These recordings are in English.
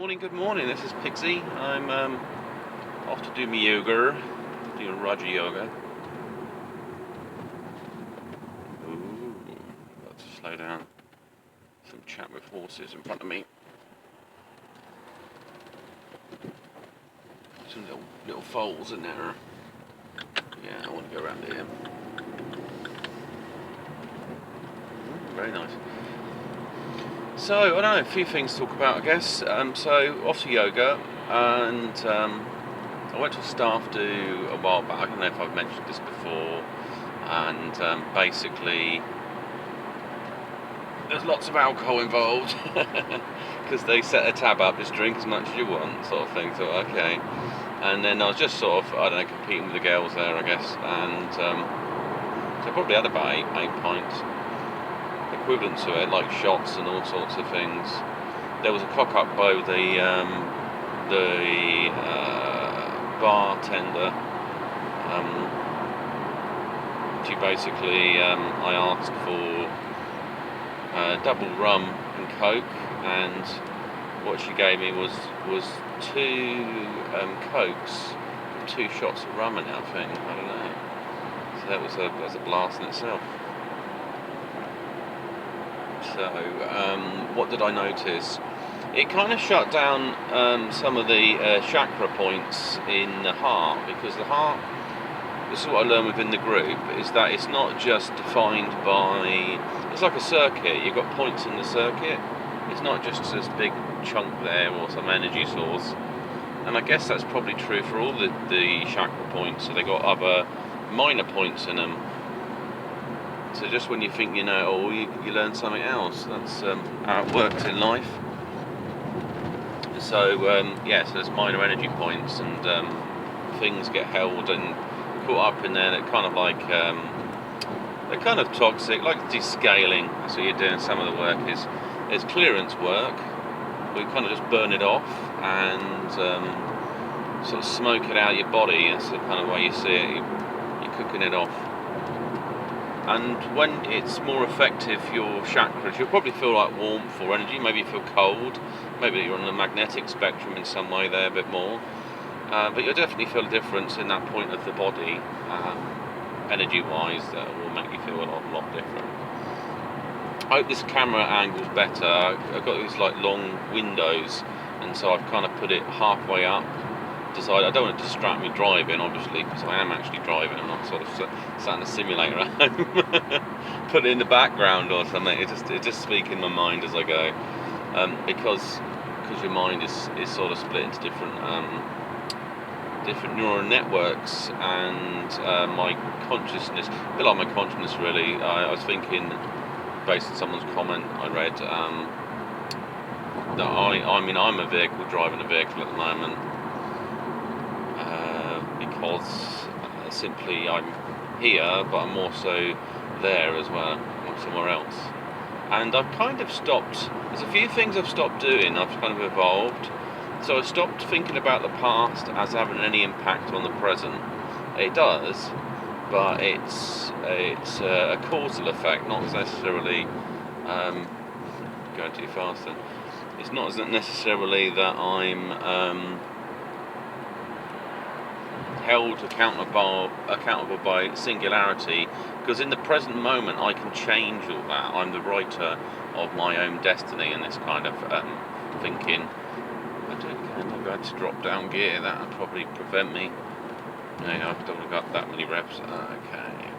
Good morning. This is Pixie. I'm off to do my yoga, do Raja yoga. Ooh, got to slow down. Some chat with horses in front of me. Some little foals in there. Yeah, I want to go around here. Very nice. So, I don't know, a few things to talk about, I guess. So, off to yoga, and I went to a staff do a while back. I don't know if I've mentioned this before, and basically, there's lots of alcohol involved, because they set a tab up, just drink as much as you want, sort of thing, so okay. And then I was just sort of, I don't know, competing with the girls there, I guess, and so I probably had about eight pints. Equivalent to it, like shots and all sorts of things. There was a cock up by the bartender. She basically, I asked for double rum and coke, and what she gave me was two cokes, 2 shots of rum in that thing. I don't know. So that was a blast in itself. So, what did I notice? It kind of shut down some of the chakra points in the heart, because the heart, this is what I learned within the group, is that it's not just defined by, it's like a circuit, you've got points in the circuit, it's not just this big chunk there or some energy source, and I guess that's probably true for all the chakra points, so they got other minor points in them. So just when you think you know, or you learn something else. That's how it works in life. So so there's minor energy points, and things get held and caught up in there. That kind of like they're kind of toxic, like descaling. So you're doing some of the work is clearance work. We kind of just burn it off and sort of smoke it out of your body. That's the kind of way you see it. You're cooking it off. And when it's more effective for your chakras, you'll probably feel like warmth or energy, maybe you feel cold, maybe you're on the magnetic spectrum in some way there a bit more, but you'll definitely feel a difference in that point of the body, energy-wise, that will make you feel a lot different. I hope this camera angle's better. I've got these like long windows, and so I've kind of put it halfway up. I don't want to distract me driving, obviously, because I am actually driving. I'm not sort of sat in a simulator at home. Put it in the background or something. It just speaks in my mind as I go, because your mind is sort of split into different neural networks, and my consciousness, a bit like my consciousness really. I was thinking, based on someone's comment I read, that I'm a vehicle driving a vehicle at the moment. Because simply I'm here, but I'm also there as well, or somewhere else. And I've kind of stopped, there's a few things I've stopped doing, I've kind of evolved. So I stopped thinking about the past as having any impact on the present. It does, but it's a causal effect, not necessarily going too fast then. It's not necessarily that I'm held accountable by singularity, because in the present moment I can change all that. I'm the writer of my own destiny, and this kind of thinking. Maybe I had to drop down gear. That would probably prevent me. No, I don't have got that many reps. Okay.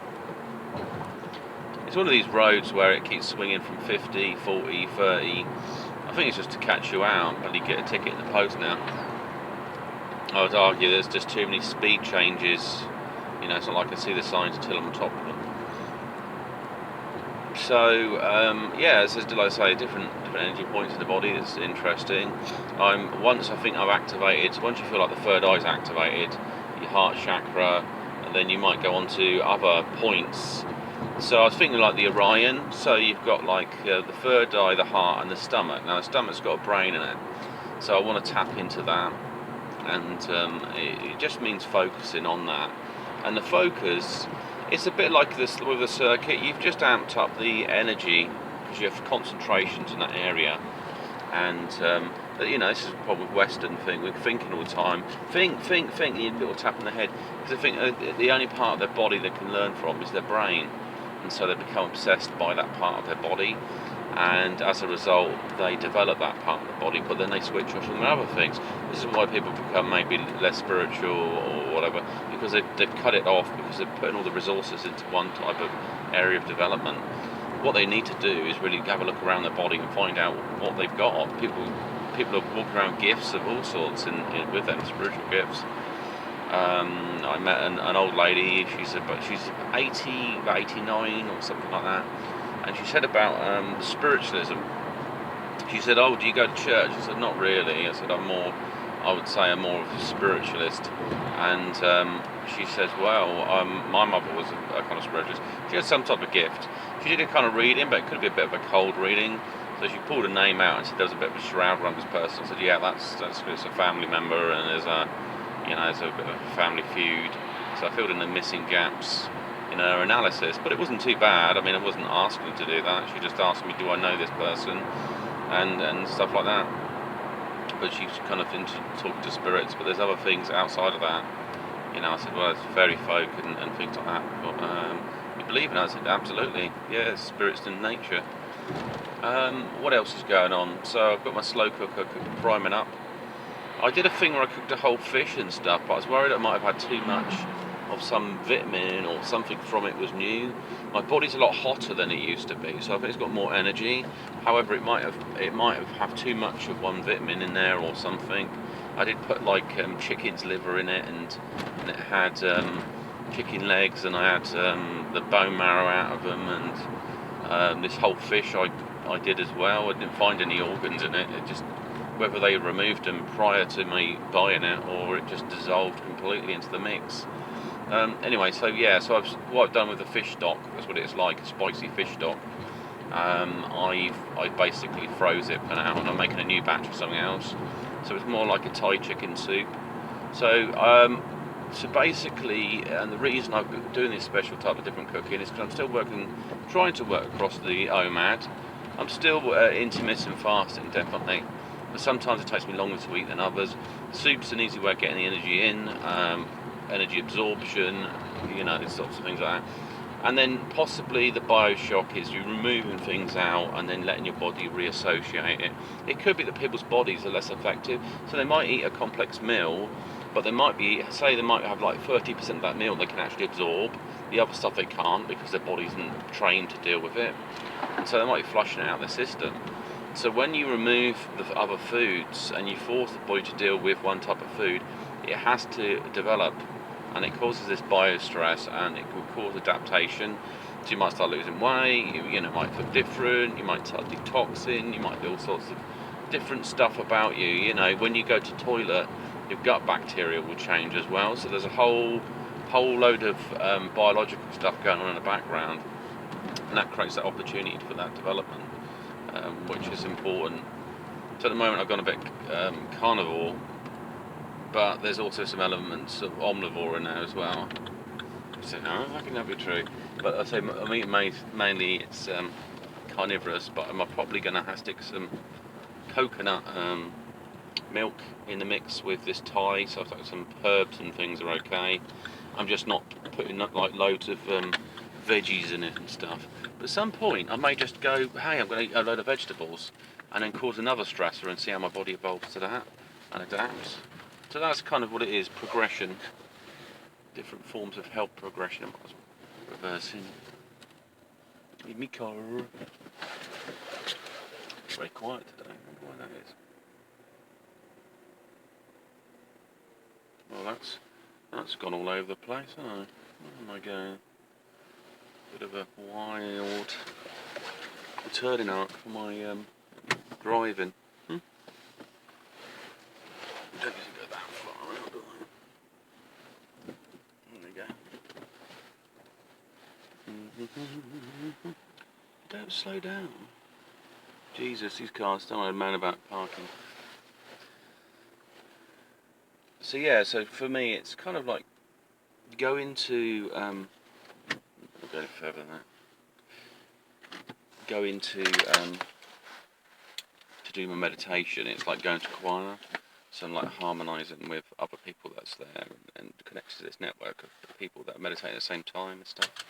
It's one of these roads where it keeps swinging from 50, 40, 30. I think it's just to catch you out, but you get a ticket in the post now. I would argue there's just too many speed changes. You know, it's not like I see the signs until I'm on top of them. So, as like I say, different energy points in the body is interesting. Once you feel like the third eye's activated, your heart chakra, and then you might go on to other points. So I was thinking like the Orion. So you've got like the third eye, the heart, and the stomach. Now the stomach's got a brain in it, so I want to tap into that. And it just means focusing on that. And the focus, it's a bit like this with the circuit. You've just amped up the energy because you have concentrations in that area, And you know, this is a problem with Western thing. We're thinking all the time. Think. You need a little tap on the head, because I think the only part of their body they can learn from is their brain, and so they become obsessed by that part of their body, and as a result, they develop that part of the body. But then they switch off from other things. This is why people become maybe less spiritual or whatever, because they've cut it off, because they're putting all the resources into one type of area of development. What they need to do is really have a look around their body and find out what they've got. People are walking around gifts of all sorts with them, spiritual gifts. I met an old lady. She's 80, 89 or something like that, and she said about spiritualism. She said, "Oh, do you go to church?" I said, "Not really." I said, I'm more of a spiritualist. And she says, "Well, my mother was a kind of spiritualist. She had some type of gift. She did a kind of reading, but it could be a bit of a cold reading. So she pulled a name out and said there was a bit of a shroud around this person." I said, "Yeah, that's it's a family member, and there's a bit of a family feud." So I filled in the missing gaps in her analysis, but it wasn't too bad. I mean, I wasn't asking her to do that. She just asked me, "Do I know this person?" and stuff like that. But she's kind of into talking to spirits, but there's other things outside of that. You know, I said, "Well, it's fairy folk and things like that." But you believe in it? I said, "Absolutely. Yeah, spirits in nature." What else is going on? So I've got my slow cooker priming up. I did a thing where I cooked a whole fish and stuff, but I was worried I might have had too much of some vitamin or something from it was new. My body's a lot hotter than it used to be, so I think it's got more energy. However, it might have too much of one vitamin in there or something. I did put like chicken's liver in it, and it had chicken legs, and I had the bone marrow out of them, and this whole fish I did as well. I didn't find any organs in it. It just, whether they removed them prior to me buying it or it just dissolved completely into the mix. Anyway, so yeah, so what I've done with the fish stock, that's what it's like, a spicy fish stock. I basically froze it for now, and I'm making a new batch of something else. So it's more like a Thai chicken soup. So basically, and the reason I'm doing this special type of different cooking is because I'm still trying to work across the OMAD. I'm still intermittent fasting, definitely. But sometimes it takes me longer to eat than others. Soup's an easy way of getting the energy in, energy absorption, you know, these sorts of things like that. And then possibly the bioshock is you removing things out and then letting your body reassociate it. It could be that people's bodies are less effective, so they might eat a complex meal, but they might have like 30% of that meal they can actually absorb. The other stuff they can't, because their body isn't trained to deal with it. And so they might be flushing it out of their system. So when you remove the other foods and you force the body to deal with one type of food, it has to develop, and it causes this biostress, and it will cause adaptation. So you might start losing weight, you might feel different, you might start detoxing, you might do all sorts of different stuff about you. You know, when you go to toilet, your gut bacteria will change as well. So there's a whole load of biological stuff going on in the background, and that creates that opportunity for that development, which is important. So at the moment I've gone a bit carnivore, but there's also some elements of omnivore in there as well. So no, how can that be true? But I say mainly it's carnivorous, but I'm probably going to stick some coconut milk in the mix with this Thai, so I've got some herbs and things are okay. I'm just not putting like loads of veggies in it and stuff. But at some point I may just go, hey, I'm going to eat a load of vegetables, and then cause another stressor and see how my body evolves to that and adapts. So that's kind of what it is, progression. Different forms of health progression. I'm reversing. In my car. It's very quiet today, I wonder why that is. Well, that's gone all over the place, hasn't it? Where am I going? Bit of a wild turning arc for my driving. Don't usually go that far out, do I? There we go. Don't slow down. Jesus, these cars don't moan about parking. So yeah, so for me it's kind of like going to I'll go further than that. Go into to do my meditation, it's like going to choir. So I'm like harmonising with other people that's there and connected to this network of people that meditate at the same time and stuff.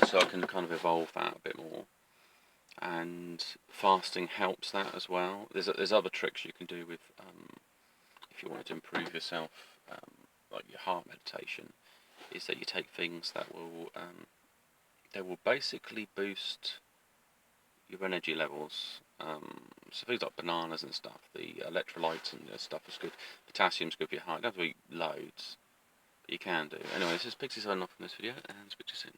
So I can kind of evolve that a bit more. And fasting helps that as well. There's other tricks you can do with if you wanted to improve yourself, like your heart meditation, is that you take things that will they will basically boost your energy levels. So things like bananas and stuff, the electrolytes and stuff is good. Potassium's good for your heart. You don't have to eat loads, but you can do. Anyway, this is Pixie signing off from this video, and speak to you soon.